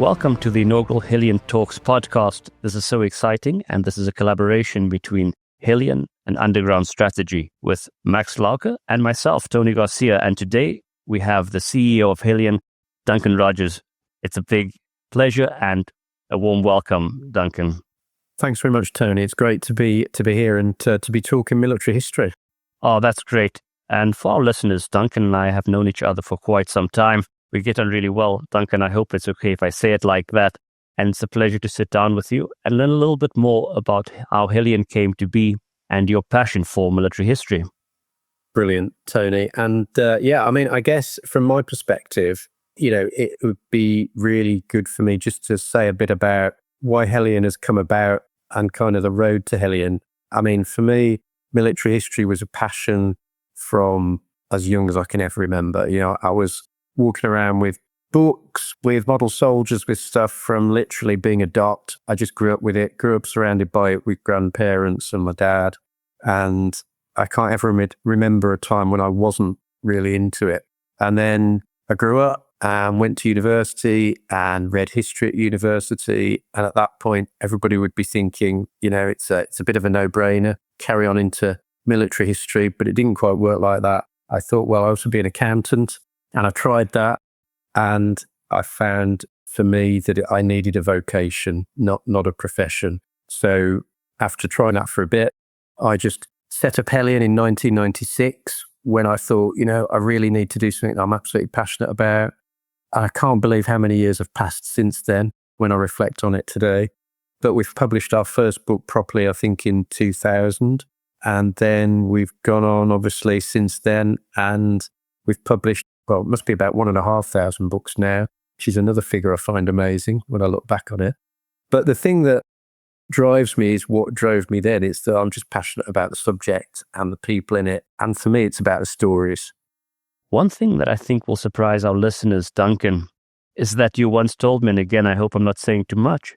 Welcome to the inaugural Helion Talks podcast. This is so exciting, and this is a collaboration between Helion and Underground Strategy with Max Lauke and myself, Tony Garcia. And today we have the CEO of Helion, Duncan Rogers. It's a big pleasure and a warm welcome, Duncan. Thanks very much, Tony. It's great to be here and to be talking military history. Oh, that's great. And for our listeners, Duncan and I have known each other for quite some time. We get on really well. Duncan, I hope it's okay if I say it like that. And it's a pleasure to sit down with you and learn a little bit more about how Helion came to be and your passion for military history. Brilliant, Tony. And I guess from my perspective, it would be really good for me just to say a bit about why Helion has come about and kind of the road to Helion. I mean, for me, military history was a passion from as young as I can ever remember. I was walking around with books, with model soldiers, with stuff from literally being a dot. I just grew up with it, grew up surrounded by it with grandparents and my dad. And I can't ever remember a time when I wasn't really into it. And then I grew up and went to university and read history at university. And at that point, everybody would be thinking, it's a bit of a no-brainer, carry on into military history, but it didn't quite work like that. I thought, well, I was to be an accountant. And I tried that, and I found for me that I needed a vocation, not a profession. So after trying that for a bit, I just set up Helion in 1996 when I thought, I really need to do something that I'm absolutely passionate about. And I can't believe how many years have passed since then when I reflect on it today. But we've published our first book properly, I think, in 2000. And then we've gone on, obviously, since then, and we've published, well, it must be about 1,500 books now, which is another figure I find amazing when I look back on it. But the thing that drives me is what drove me then. It's that I'm just passionate about the subject and the people in it. And for me, it's about the stories. One thing that I think will surprise our listeners, Duncan, is that you once told me, and again, I hope I'm not saying too much,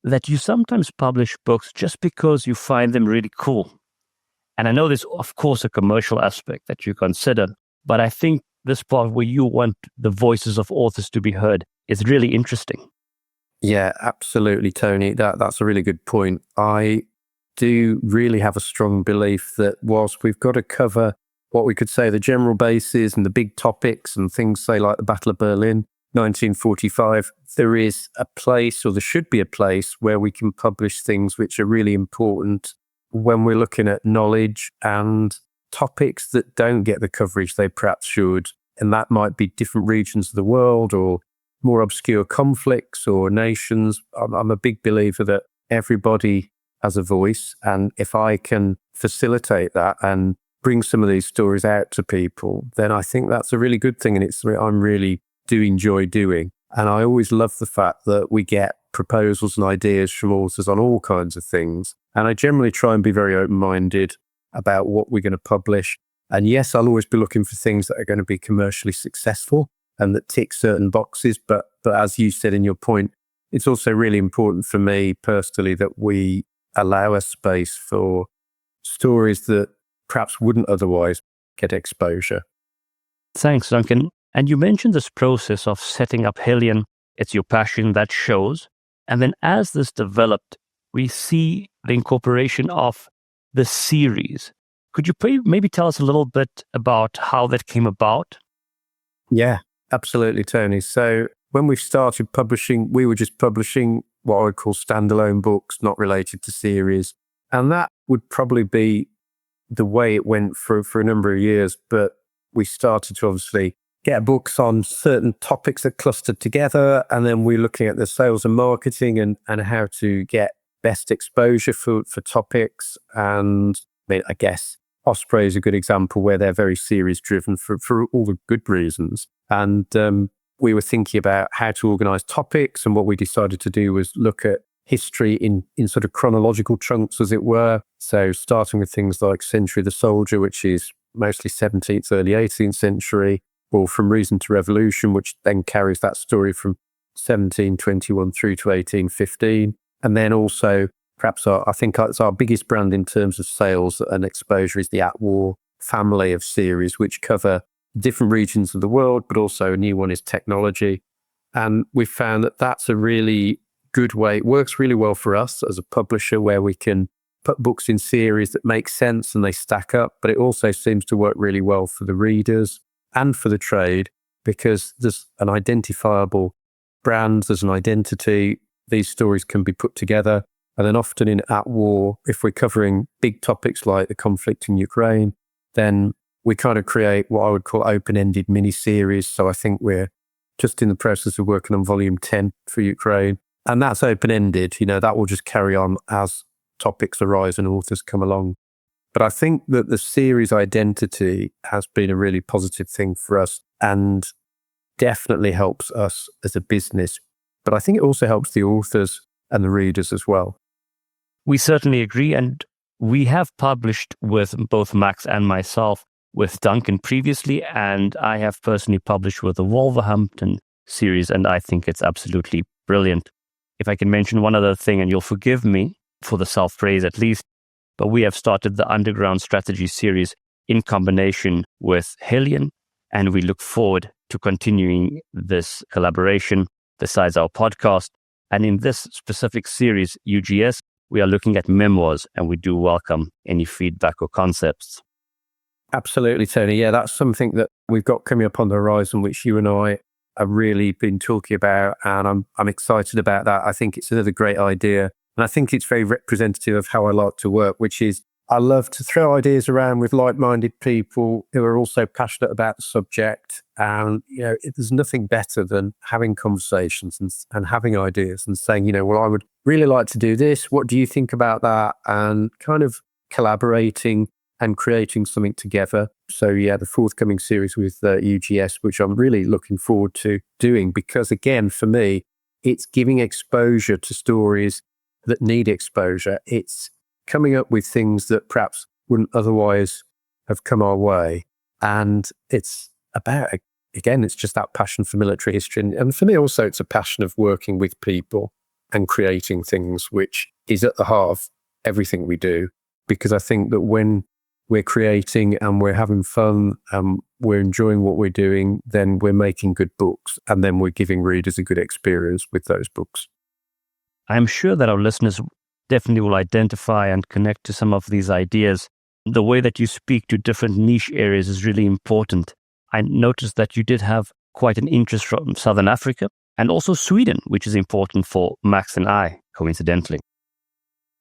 that you sometimes publish books just because you find them really cool. And I know there's, of course, a commercial aspect that you consider, but I think this part where you want the voices of authors to be heard is really interesting. Yeah, absolutely, Tony. That's a really good point. I do really have a strong belief that whilst we've got to cover what we could say the general bases and the big topics and things, say, like the Battle of Berlin, 1945, there is a place, or there should be a place, where we can publish things which are really important when we're looking at knowledge and topics that don't get the coverage they perhaps should. And that might be different regions of the world or more obscure conflicts or nations. I'm a big believer that everybody has a voice. And if I can facilitate that and bring some of these stories out to people, then I think that's a really good thing. And it's something I'm really do enjoy doing. And I always love the fact that we get proposals and ideas from authors on all kinds of things. And I generally try and be very open-minded about what we're going to publish. And yes, I'll always be looking for things that are going to be commercially successful and that tick certain boxes. But as you said in your point, it's also really important for me personally that we allow a space for stories that perhaps wouldn't otherwise get exposure. Thanks, Duncan. And you mentioned this process of setting up Helion. It's your passion that shows. And then as this developed, we see the incorporation of the series. Could you maybe tell us a little bit about how that came about? Yeah, absolutely, Tony. So when we started publishing, we were just publishing what I would call standalone books, not related to series. And that would probably be the way it went for a number of years. But we started to obviously get books on certain topics that clustered together. And then we're looking at the sales and marketing and how to get best exposure for topics. And I guess Osprey is a good example where they're very series driven for all the good reasons. And we were thinking about how to organize topics. And what we decided to do was look at history in sort of chronological chunks, as it were. So starting with things like Century of the Soldier, which is mostly 17th, early 18th century, or From Reason to Revolution, which then carries that story from 1721 through to 1815. And then also, perhaps I think it's our biggest brand in terms of sales and exposure is the At War family of series, which cover different regions of the world, but also a new one is technology. And we found that that's a really good way. It works really well for us as a publisher, where we can put books in series that make sense and they stack up. But it also seems to work really well for the readers and for the trade, because there's an identifiable brand, there's an identity. These stories can be put together. And then often in At War, if we're covering big topics like the conflict in Ukraine, then we kind of create what I would call open-ended mini-series. So I think we're just in the process of working on volume 10 for Ukraine. And that's open-ended. That will just carry on as topics arise and authors come along. But I think that the series identity has been a really positive thing for us and definitely helps us as a business. But I think it also helps the authors and the readers as well. We certainly agree. And we have published with both Max and myself with Duncan previously, and I have personally published with the Wolverhampton series, and I think it's absolutely brilliant. If I can mention one other thing, and you'll forgive me for the self-praise at least, but we have started the Underground Strategy series in combination with Helion, and we look forward to continuing this collaboration besides our podcast. And in this specific series, UGS, we are looking at memoirs, and we do welcome any feedback or concepts. Absolutely, Tony. Yeah, that's something that we've got coming up on the horizon, which you and I have really been talking about, and I'm excited about that. I think it's another great idea, and I think it's very representative of how I like to work, which is I love to throw ideas around with like-minded people who are also passionate about the subject. And, there's nothing better than having conversations and having ideas and saying, well, I would really like to do this. What do you think about that? And kind of collaborating and creating something together. So yeah, the forthcoming series with UGS, which I'm really looking forward to doing, because again, for me, it's giving exposure to stories that need exposure. It's coming up with things that perhaps wouldn't otherwise have come our way. And it's about, again, it's just that passion for military history. And for me also, it's a passion of working with people and creating things, which is at the heart of everything we do. Because I think that when we're creating and we're having fun and we're enjoying what we're doing, then we're making good books, and then we're giving readers a good experience with those books. I'm sure that our listeners definitely will identify and connect to some of these ideas. The way that you speak to different niche areas is really important. I noticed that you did have quite an interest from Southern Africa and also Sweden, which is important for Max and I, coincidentally.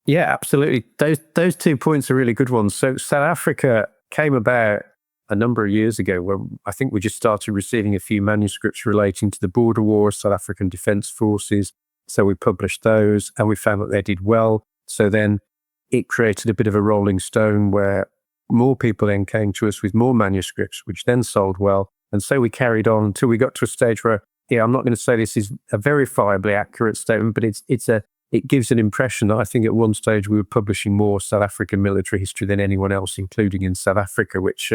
Yeah, absolutely. Those 2 points are really good ones. So South Africa came about a number of years ago when I think we just started receiving a few manuscripts relating to the border war, South African Defence Forces. So we published those and we found that they did well. So then it created a bit of a rolling stone where more people then came to us with more manuscripts, which then sold well. And so we carried on until we got to a stage where, I'm not going to say this is a verifiably accurate statement, but it gives an impression that I think at one stage we were publishing more South African military history than anyone else, including in South Africa, which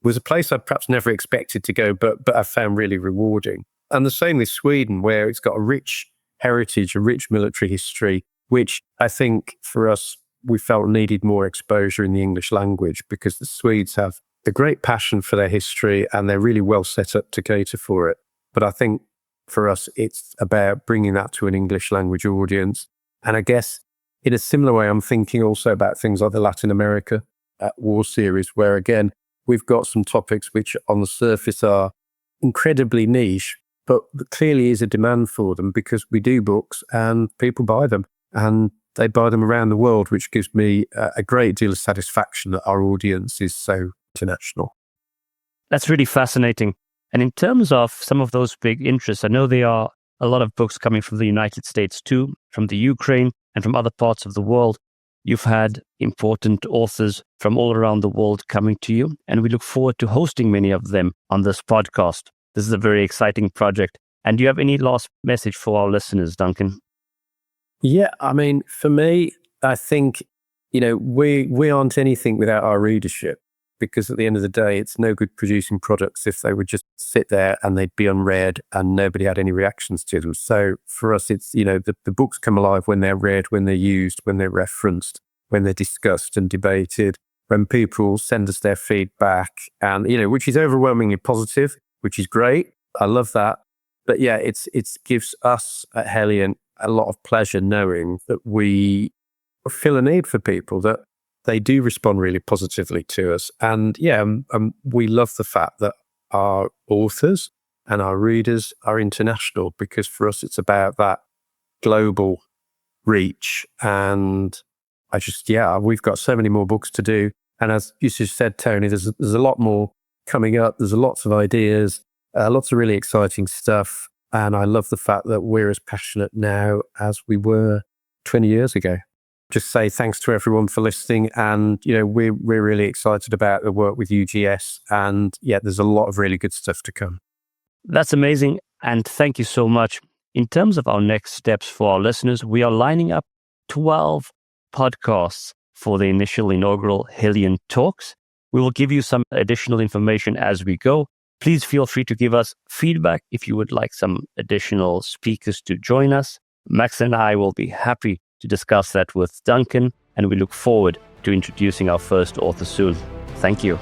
was a place I perhaps never expected to go, but I found really rewarding. And the same with Sweden, where it's got a rich heritage, a rich military history, which I think for us, we felt needed more exposure in the English language, because the Swedes have a great passion for their history and they're really well set up to cater for it. But I think for us, it's about bringing that to an English language audience. And I guess in a similar way, I'm thinking also about things like the Latin America At War series, where again, we've got some topics which on the surface are incredibly niche, but clearly is a demand for them because we do books and people buy them and they buy them around the world, which gives me a great deal of satisfaction that our audience is so international. That's really fascinating. And in terms of some of those big interests, I know there are a lot of books coming from the United States too, from the Ukraine and from other parts of the world. You've had important authors from all around the world coming to you, and we look forward to hosting many of them on this podcast. This is a very exciting project. And do you have any last message for our listeners, Duncan? Yeah, I mean, for me, I think, we aren't anything without our readership, because at the end of the day, it's no good producing products if they would just sit there and they'd be unread and nobody had any reactions to them. So for us, it's, the books come alive when they're read, when they're used, when they're referenced, when they're discussed and debated, when people send us their feedback and, which is overwhelmingly positive, which is great. I love that. But yeah, it gives us at Helion a lot of pleasure knowing that we feel a need for people, that they do respond really positively to us. And yeah, we love the fact that our authors and our readers are international, because for us, it's about that global reach. And we've got so many more books to do. And as you just said, Tony, there's a lot more coming up. There's lots of ideas, lots of really exciting stuff. And I love the fact that we're as passionate now as we were 20 years ago. Just say thanks to everyone for listening. And, we're really excited about the work with UGS. And yeah, there's a lot of really good stuff to come. That's amazing. And thank you so much. In terms of our next steps for our listeners, we are lining up 12 podcasts for the inaugural Helion Talks. We will give you some additional information as we go. Please feel free to give us feedback if you would like some additional speakers to join us. Max and I will be happy to discuss that with Duncan, and we look forward to introducing our first author soon. Thank you.